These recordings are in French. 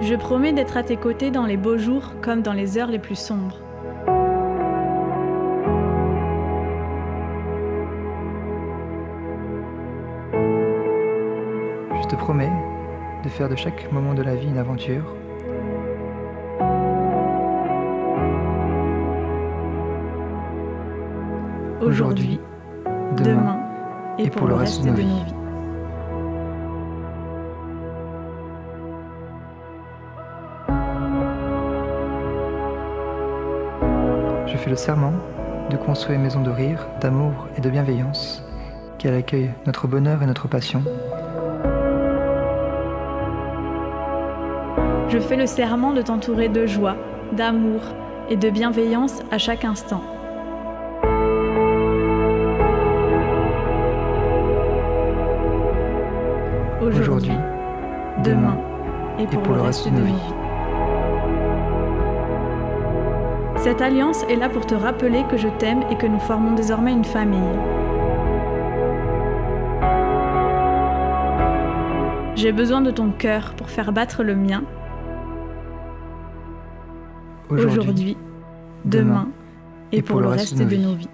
Je promets d'être à tes côtés dans les beaux jours comme dans les heures les plus sombres. Je te promets de faire de chaque moment de la vie une aventure. Aujourd'hui, demain et pour le reste de nos vies. Je fais le serment de construire une maison de rire, d'amour et de bienveillance, qu'elle accueille notre bonheur et notre passion. Je fais le serment de t'entourer de joie, d'amour et de bienveillance à chaque instant. Aujourd'hui, demain et pour le reste de nos vies. Cette alliance est là pour te rappeler que je t'aime et que nous formons désormais une famille. J'ai besoin de ton cœur pour faire battre le mien. Aujourd'hui, demain et pour le reste de nos vies.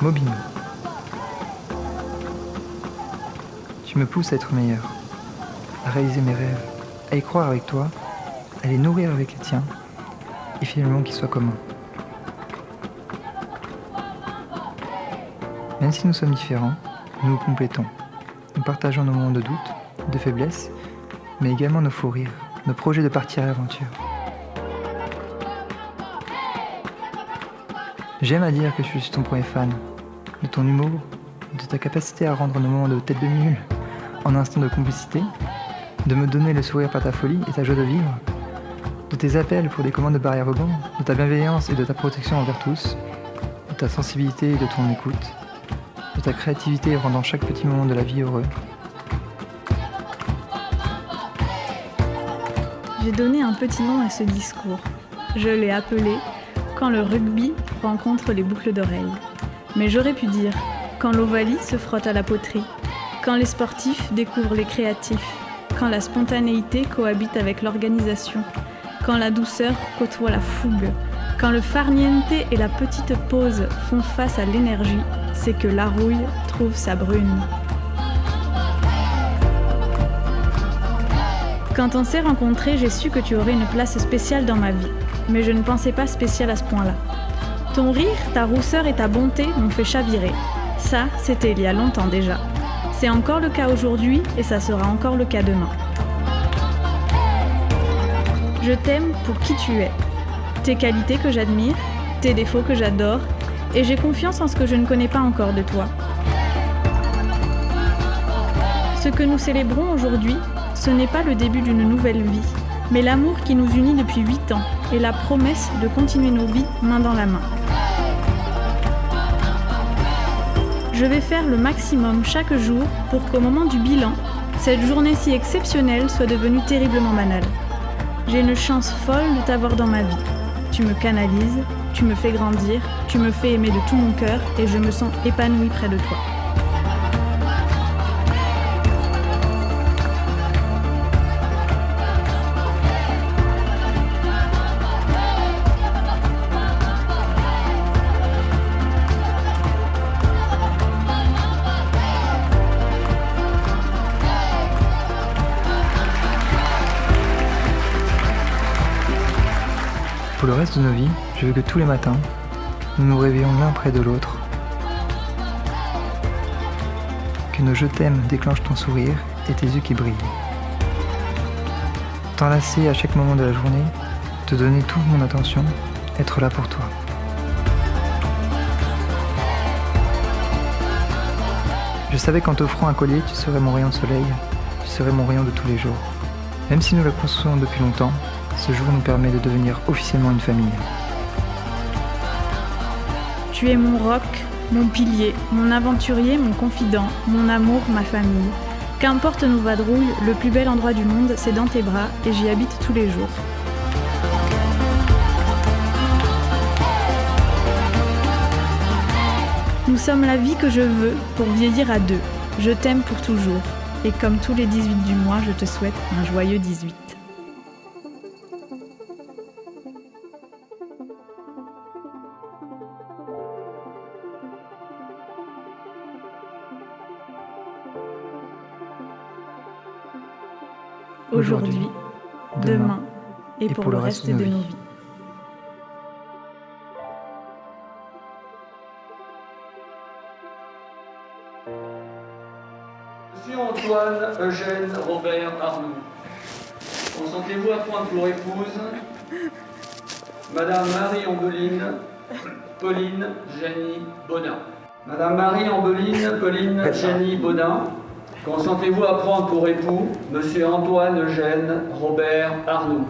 Mobimbo. Tu me pousses à être meilleur, à réaliser mes rêves, à y croire avec toi, à les nourrir avec les tiens, et finalement qu'ils soient communs. Même si nous sommes différents, nous nous complétons. Nous partageons nos moments de doute, de faiblesse, mais également nos fous rires, nos projets de partir à l'aventure. J'aime à dire que je suis ton premier fan, de ton humour, de ta capacité à rendre nos moments de tête de mule en un instant de complicité, de me donner le sourire par ta folie et ta joie de vivre, de tes appels pour des commandes de barrières rebond, de ta bienveillance et de ta protection envers tous, de ta sensibilité et de ton écoute, de ta créativité rendant chaque petit moment de la vie heureux. J'ai donné un petit nom à ce discours, Je l'ai appelé quand le rugby rencontre les boucles d'oreilles. Mais j'aurais pu dire quand l'Ovalie se frotte à la poterie, quand les sportifs découvrent les créatifs, quand la spontanéité cohabite avec l'organisation, quand la douceur côtoie la fougue, quand le farniente et la petite pause font face à l'énergie, c'est que la rouille trouve sa brune. Quand on s'est rencontrés, j'ai su que tu aurais une place spéciale dans ma vie, mais je ne pensais pas spéciale à ce point-là. Ton rire, ta rousseur et ta bonté m'ont fait chavirer. Ça, c'était il y a longtemps déjà. C'est encore le cas aujourd'hui et ça sera encore le cas demain. Je t'aime pour qui tu es, tes qualités que j'admire, tes défauts que j'adore, et j'ai confiance en ce que je ne connais pas encore de toi. Ce que nous célébrons aujourd'hui, ce n'est pas le début d'une nouvelle vie, mais l'amour qui nous unit depuis 8 ans et la promesse de continuer nos vies main dans la main. Je vais faire le maximum chaque jour pour qu'au moment du bilan, cette journée si exceptionnelle soit devenue terriblement banale. J'ai une chance folle de t'avoir dans ma vie. Tu me canalises, tu me fais grandir, tu me fais aimer de tout mon cœur et je me sens épanouie près de toi. Pour le reste de nos vies, je veux que tous les matins, nous nous réveillons l'un près de l'autre. Que nos je t'aime déclenchent ton sourire et tes yeux qui brillent. T'enlacer à chaque moment de la journée, te donner toute mon attention, être là pour toi. Je savais qu'en t'offrant un collier, tu serais mon rayon de soleil, tu serais mon rayon de tous les jours. Même si nous la construisons depuis longtemps, ce jour nous permet de devenir officiellement une famille. Tu es mon roc, mon pilier, mon aventurier, mon confident, mon amour, ma famille. Qu'importe nos vadrouilles, le plus bel endroit du monde, c'est dans tes bras et j'y habite tous les jours. Nous sommes la vie que je veux pour vieillir à deux. Je t'aime pour toujours. Et comme tous les 18 du mois, je te souhaite un joyeux 18. Aujourd'hui, demain et pour le reste de nos vies. Monsieur Antoine Eugène Robert Arnoux, consentez-vous à prendre pour épouse Madame Marie-Ambeline Pauline Jenny Bonin. Madame Marie-Ambeline Pauline Jenny Bonin, consentez-vous à prendre pour époux Monsieur Antoine Eugène Robert Arnoux?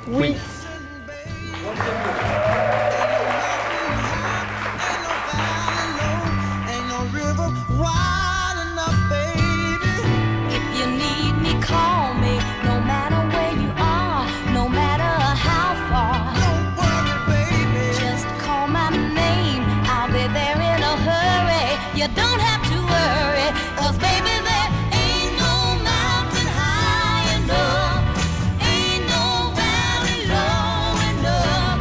Oui. You don't have to worry, 'cause baby there ain't no mountain high enough, ain't no valley low enough.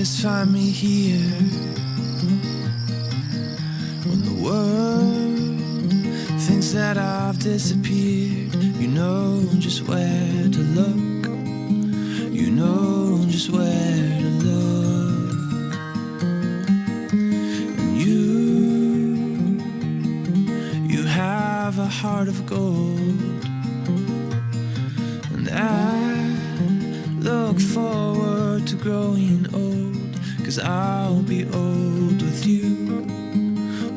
always find me here when the world thinks that I've disappeared. You know just where to look. You know just where to look. And you have a heart of gold. And I look forward to growing old, 'cause I'll be old with you.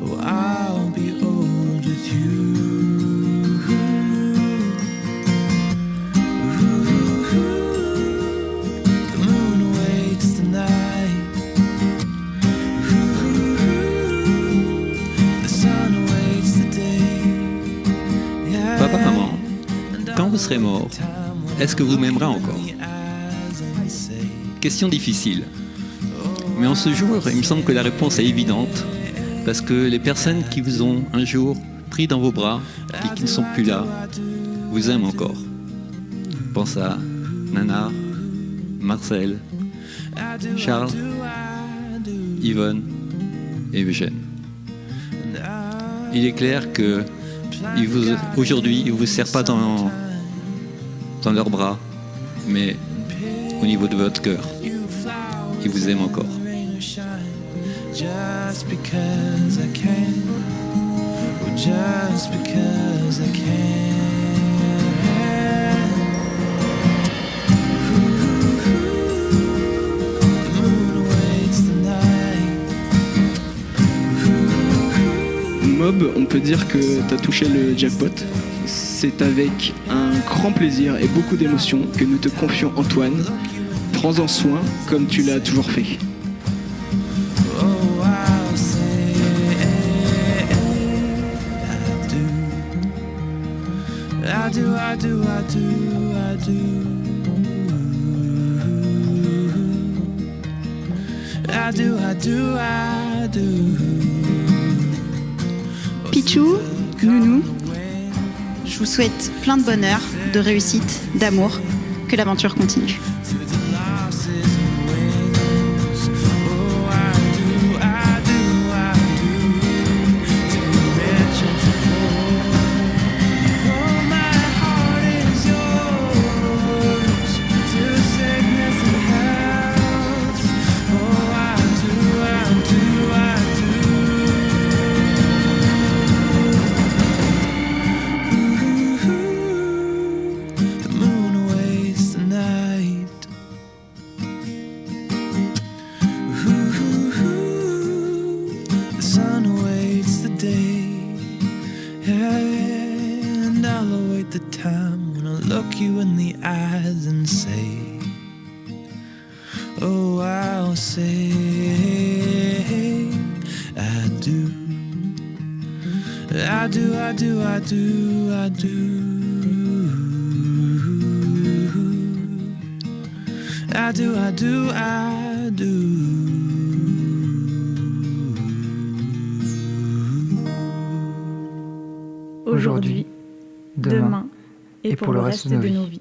Oh, I'll be old with you. The moon awaits the night. The sun awaits the day. Yeah. Papa, maman, quand vous serez mort, est-ce que vous m'aimerez encore? Question difficile. Mais en ce jour, il me semble que la réponse est évidente, parce que les personnes qui vous ont un jour pris dans vos bras et qui ne sont plus là, vous aiment encore. Pense à Nana, Marcel, Charles, Yvonne et Eugène. Il est clair que aujourd'hui, ils ne vous serrent pas dans leurs bras, mais au niveau de votre cœur. Ils vous aiment encore. Just because I can, or just because I can. The moon awaits the night. Mob, on peut dire que t'as touché le jackpot. C'est avec un grand plaisir et beaucoup d'émotion que nous te confions Antoine. Prends-en soin comme tu l'as toujours fait. Oh, I'll say I do, I do, I do, I do. I do, I do, I do. Pichou, Nounou, je vous souhaite plein de bonheur, de réussite, d'amour, que l'aventure continue. And I'll await the time when I look you in the eyes and say, oh, I'll say I do. I do, I do, I do, I do. I do, I do, I do. Aujourd'hui, demain et pour le reste de nos vies.